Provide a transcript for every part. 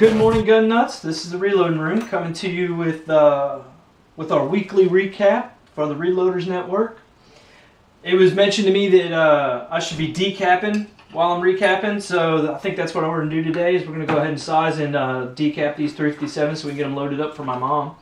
Good morning, gun nuts. This is the Reloading Room coming to you with our weekly recap for the Reloaders Network. It was mentioned to me that I should be decapping while I'm recapping, so I think that's what we're going to do today. Is we're going to go ahead and size and decap these 357 so we can get them loaded up for my mom.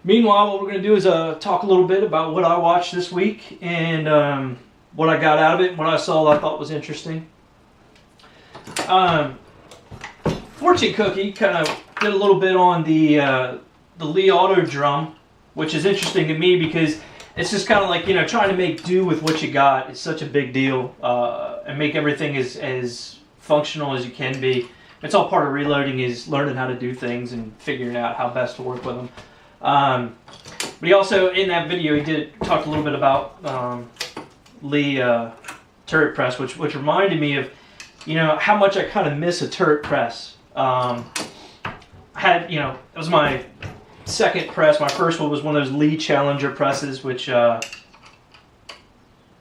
Meanwhile, what we're going to do is talk a little bit about what I watched this week and what I got out of it, what I saw that I thought was interesting. Fortune Cookie kind of did a little bit on the Lee Auto Drum, which is interesting to me because it's just kind of like, you know, trying to make do with what you got is such a big deal, and make everything as functional as you can be. It's all part of reloading, is learning how to do things and figuring out how best to work with them. But he also, in that video, he talked a little bit about Lee turret press, which reminded me of, you know, how much I kind of miss a turret press. It was my second press. My first one was one of those Lee Challenger presses, which did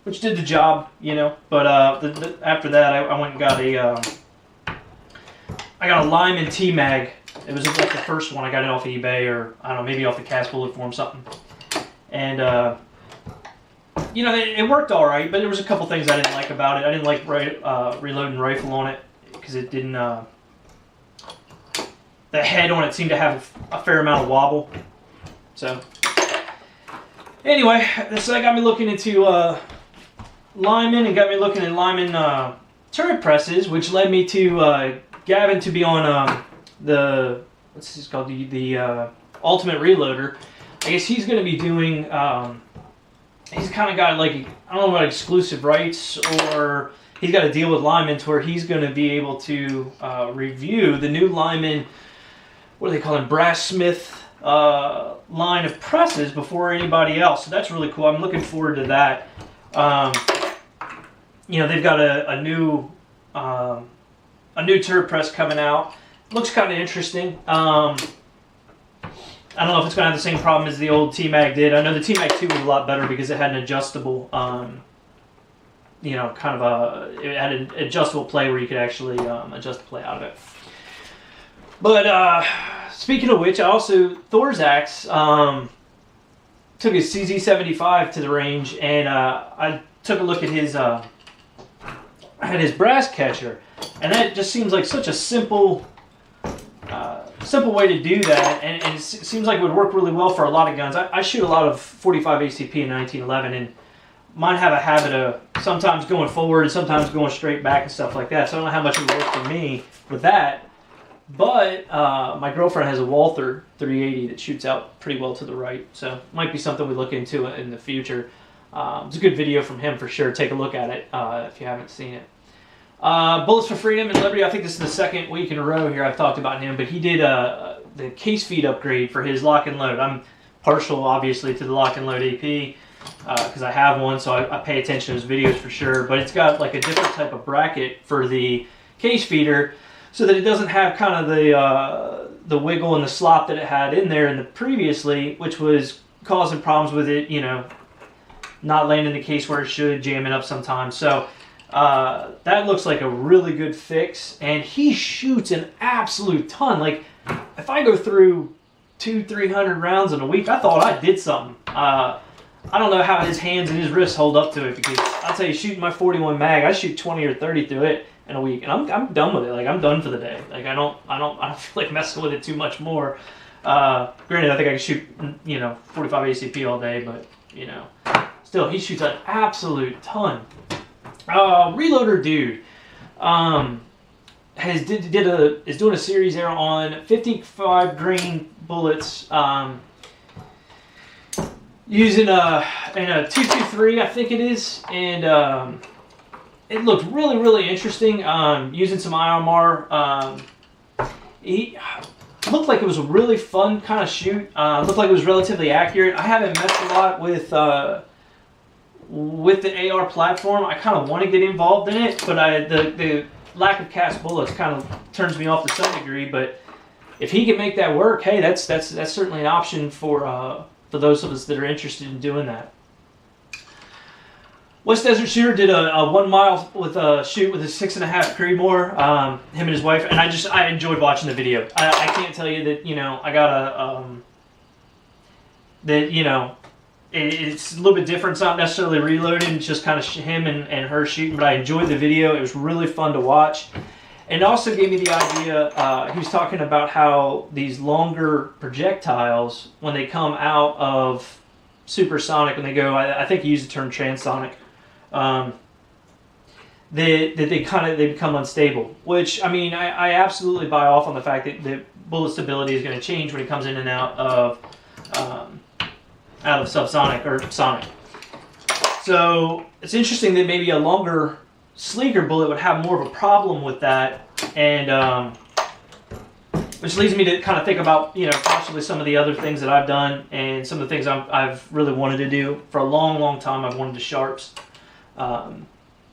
the job, you know. But after that, I went and got I got a Lyman T-Mag. It was like the first one. I got it off eBay, or I don't know, maybe off the Cast Bullet Form, something. And you know, it worked all right, but there was a couple things I didn't like about it. I didn't like reloading rifle on it because it didn't. The head on it seemed to have a fair amount of wobble. So anyway, this got me looking into Lyman, and got me looking at Lyman turret presses, which led me to Gavin to be on the what's this called, the Ultimate Reloader. I guess he's going to be doing. He's kind of got, like, I don't know about exclusive rights, or he's got a deal with Lyman to where he's going to be able to review the new Lyman, what do they call them, Brass Smith line of presses before anybody else. So that's really cool. I'm looking forward to that. You know, they've got a new turret press coming out. Looks kind of interesting. I don't know if it's going to have the same problem as the old T-Mag did. I know the T-Mag 2 was a lot better because it had an adjustable, you know, kind of it had an adjustable play where you could actually adjust the play out of it. But speaking of which, I also, Thorzak's took his CZ75 to the range, and I took a look at his, I had his brass catcher, and that just seems like such a simple way to do that, and it seems like it would work really well for a lot of guns. I shoot a lot of 45 ACP in 1911, and mine have a habit of sometimes going forward and sometimes going straight back and stuff like that, so I don't know how much it would work for me with that. But my girlfriend has a Walther 380 that shoots out pretty well to the right, so it might be something we look into in the future. It's a good video from him for sure. Take a look at it if you haven't seen it. Bullets for Freedom and Liberty, I think this is the second week in a row here I've talked about him, but he did the case feed upgrade for his lock and load. I'm partial, obviously, to the lock and load AP because I have one, so I pay attention to his videos for sure, but it's got like a different type of bracket for the case feeder so that it doesn't have kind of the wiggle and the slop that it had in there in the previously, which was causing problems with it, you know, not landing the case where it should, jamming up sometimes. So that looks like a really good fix, and he shoots an absolute ton. Like, if I go through 200-300 rounds in a week, I thought I did something. I don't know how his hands and his wrists hold up to it, because I'll tell you, shooting my 41 mag, I shoot 20 or 30 through it in a week, and I'm done with it. Like, I'm done for the day. Like, I don't feel like messing with it too much more. Granted, I think I can shoot, you know, 45 ACP all day, but, you know, still, he shoots an absolute ton. Reloader Dude is doing a series there on 55 grain bullets, using a 223, I think it is, and it looked really interesting. Using some IMR, he looked like it was a really fun kind of shoot. Looked like it was relatively accurate. I haven't messed a lot with the AR platform. I kind of want to get involved in it, but the lack of cast bullets kind of turns me off to some degree. But if he can make that work, hey, that's certainly an option for those of us that are interested in doing that. West Desert Shooter did a 1 mile with a shoot with a 6.5 Creedmoor, him and his wife, and I enjoyed watching the video. I can't tell you that, you know, I got a, that, you know, it's a little bit different. It's not necessarily reloaded. It's just kind of him and her shooting, but I enjoyed the video. It was really fun to watch. And it also gave me the idea, he was talking about how these longer projectiles, when they come out of supersonic, when they go, I think he used the term transonic, they become unstable. Which, I mean, I absolutely buy off on the fact that bullet stability is going to change when it comes in and out of subsonic or sonic. So it's interesting that maybe a longer, sleeker bullet would have more of a problem with that, and which leads me to kind of think about, you know, possibly some of the other things that I've done and some of the things I've really wanted to do for a long time. I've wanted to sharps, and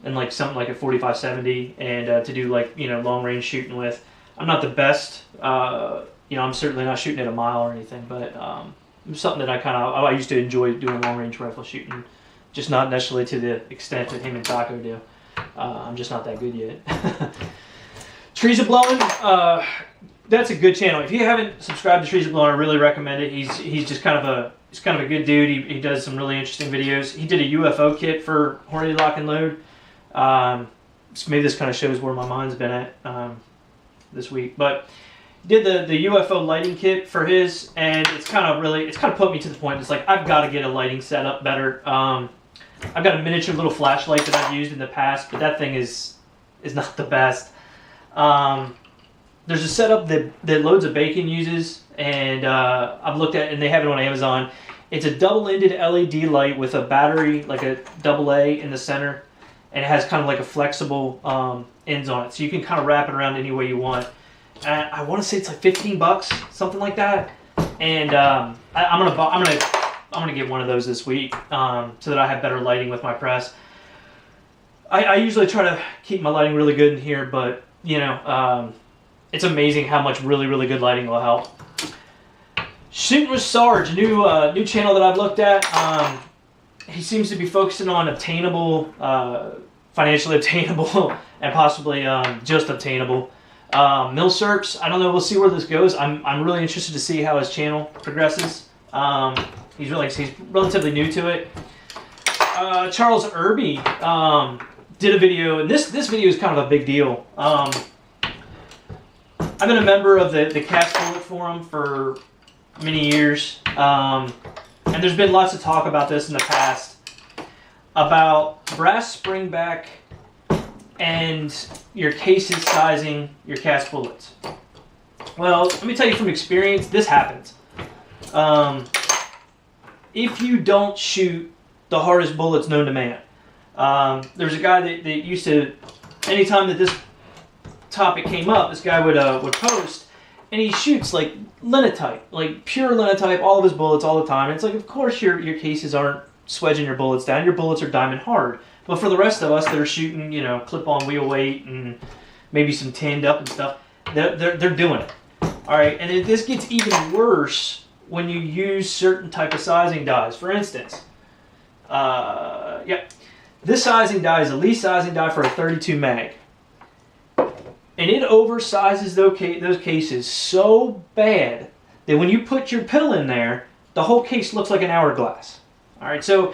like something like a 45-70, and to do, like, you know, long range shooting with. I'm not the best, you know, I'm certainly not shooting at a mile or anything, but something that I used to enjoy doing long range rifle shooting, just not necessarily to the extent that him and Taco do. I'm just not that good yet. Trees Are Blowing, that's a good channel. If you haven't subscribed to Trees Are Blowing, I really recommend it. He's just kind of a good dude. He does some really interesting videos. He did a UFO kit for Hornady Lock and Load. So maybe this kind of shows where my mind's been at this week, but did the UFO lighting kit for his, and it's kind of put me to the point. It's like, I've got to get a lighting setup better. I've got a miniature little flashlight that I've used in the past, but that thing is not the best. There's a setup that Loads of Bacon uses, and I've looked at, and they have it on Amazon. It's a double-ended LED light with a battery, like a AA in the center, and it has kind of like a flexible ends on it, so you can kind of wrap it around any way you want. And I want to say it's like $15, something like that. And I'm gonna get one of those this week, so that I have better lighting with my press. I usually try to keep my lighting really good in here, but you know, it's amazing how much really good lighting will help. Shooting with Sarge, new channel that I've looked at. He seems to be focusing on obtainable, financially obtainable, and possibly just obtainable milsurps. I don't know. We'll see where this goes. I'm really interested to see how his channel progresses. He's relatively new to it. Charles Irby did a video, and this video is kind of a big deal. I've been a member of the Cast Bullet Forum for many years, and there's been lots of talk about this in the past, about brass springback and your cases sizing your cast bullets. Well, let me tell you from experience, this happens. If you don't shoot the hardest bullets known to man. There's a guy that used to, anytime that this topic came up, this guy would post, and he shoots like linotype, like pure linotype, all of his bullets all the time. And it's like, of course your cases aren't swedging your bullets down. Your bullets are diamond hard. But for the rest of us that are shooting, you know, clip-on wheel weight and maybe some tinned up and stuff, they're doing it. All right, and this gets even worse when you use certain type of sizing dies. For instance, this sizing die is the least sizing die for a 32 mag. And it oversizes those cases so bad that when you put your pill in there, the whole case looks like an hourglass. All right, so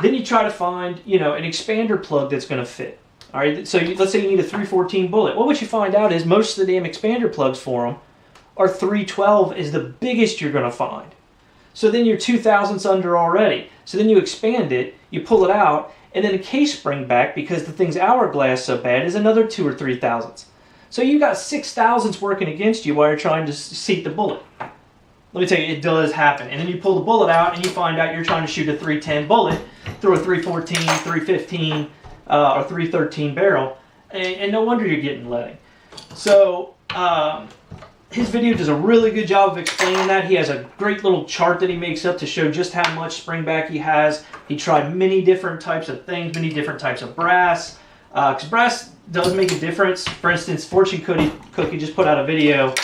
then you try to find, you know, an expander plug that's going to fit. All right, so let's say you need a 314 bullet. Well, what you find out is most of the damn expander plugs for them are 312 is the biggest you're going to find. So then you're 2,000ths under already. So then you expand it, you pull it out, and then a case spring back, because the thing's hourglass so bad, is another 2 or 3,000ths. So you got 6,000ths working against you while you're trying to seat the bullet. Let me tell you, it does happen. And then you pull the bullet out and you find out you're trying to shoot a 310 bullet through a 314, 315, or 313 barrel. And no wonder you're getting leading. So his video does a really good job of explaining that. He has a great little chart that he makes up to show just how much springback he has. He tried many different types of things, many different types of brass. Because brass does make a difference. For instance, Fortune Cookie just put out a video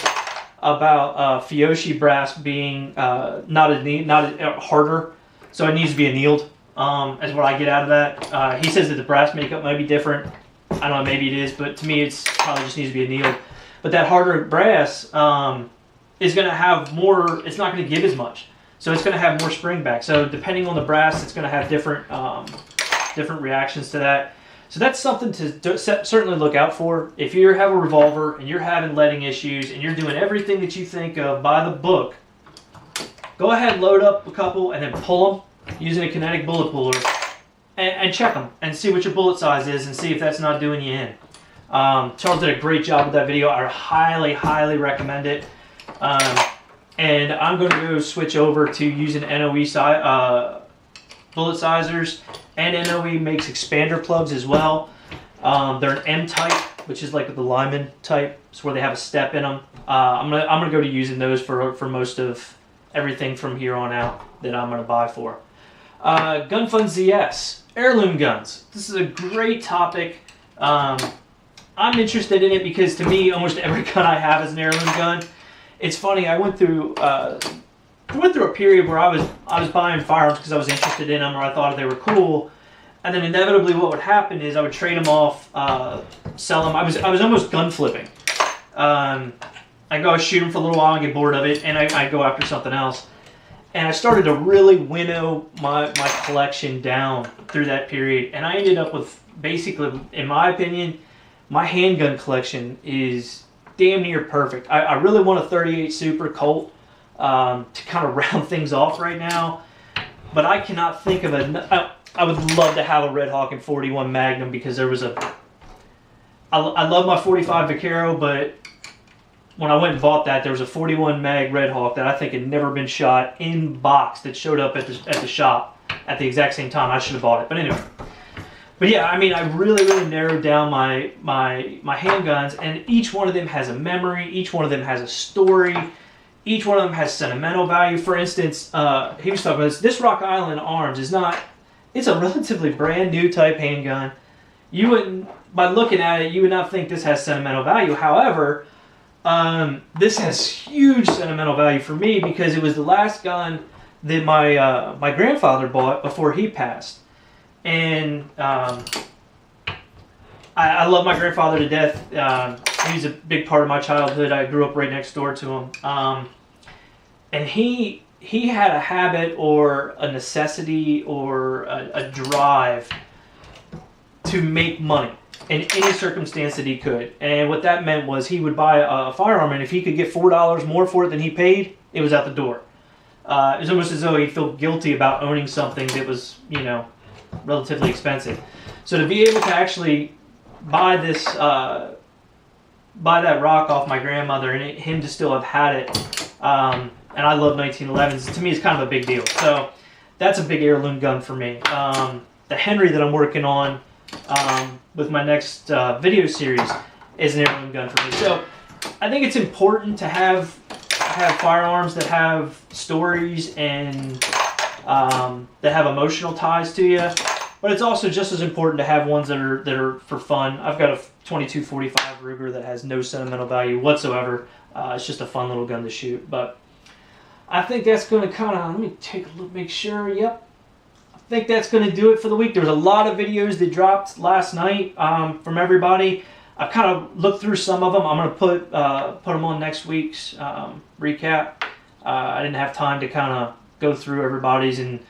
about Fiyoshi brass being not harder, so it needs to be annealed. as what I get out of that. He says that the brass makeup might be different. I don't know, maybe it is, but to me it's probably just needs to be annealed. But that harder brass is going to have more, it's not going to give as much. So it's going to have more spring back. So depending on the brass, it's going to have different different reactions to that. So that's something to certainly look out for. If you have a revolver and you're having leading issues and you're doing everything that you think of by the book, go ahead, load up a couple and then pull them using a kinetic bullet puller and check them and see what your bullet size is and see if that's not doing you in. Charles did a great job with that video. I highly, highly recommend it. And I'm going to go switch over to using NOE bullet sizers, and NOE makes expander plugs as well. They're an M type, which is like the Lyman type. It's where they have a step in them. I'm gonna go to using those for most of everything from here on out that I'm gonna buy for. Gun Fun ZS, heirloom guns. This is a great topic. I'm interested in it because to me, almost every gun I have is an heirloom gun. It's funny. I went through a period where I was buying firearms because I was interested in them or I thought they were cool, and then inevitably what would happen is I would trade them off, sell them. I was almost gun flipping. I go shoot them for a little while and get bored of it, and I go after something else. And I started to really winnow my collection down through that period, and I ended up with basically, in my opinion, my handgun collection is damn near perfect. I really want a 38 Super Colt to kind of round things off right now, but I cannot think of I would love to have a Red Hawk and 41 Magnum because there was I love my 45 Vaquero, but when I went and bought that, there was a 41 Mag Red Hawk that I think had never been shot in box that showed up at the shop at the exact same time. I should have bought it, but anyway. But yeah, I mean, I really narrowed down my handguns, and each one of them has a memory. Each one of them has a story. Each one of them has sentimental value. For instance, he was talking about this Rock Island Arms is not. It's a relatively brand new type handgun. You wouldn't, by looking at it, you would not think this has sentimental value. However, this has huge sentimental value for me because it was the last gun that my grandfather bought before he passed. And I love my grandfather to death. He's a big part of my childhood. I grew up right next door to him. And he had a habit or a necessity or a drive to make money in any circumstance that he could. And what that meant was he would buy a firearm, and if he could get $4 more for it than he paid, it was out the door. It was almost as though he'd feel guilty about owning something that was, relatively expensive. So to be able to actually buy this, buy that rock off my grandmother and him to still have had it, and I love 1911s, to me it's kind of a big deal. So that's a big heirloom gun for me. The Henry that I'm working on with my next video series is an heirloom gun for me. So I think it's important to have firearms that have stories and that have emotional ties to you, but it's also just as important to have ones that are for fun. I've got a 22-45 Ruger that has no sentimental value whatsoever. It's just a fun little gun to shoot. But I think that's going to kind of, let me take a look, make sure. Yep, I think that's going to do it for the week. There was a lot of videos that dropped last night from everybody. I've kind of looked through some of them. I'm going to put them on next week's recap. I didn't have time to kind of go through everybody's and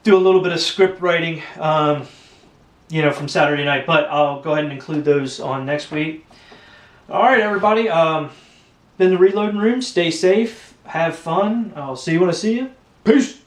do a little bit of script writing, from Saturday night, but I'll go ahead and include those on next week. All right, everybody. Been the Reloading Room. Stay safe. Have fun. I'll see you when I see you. Peace.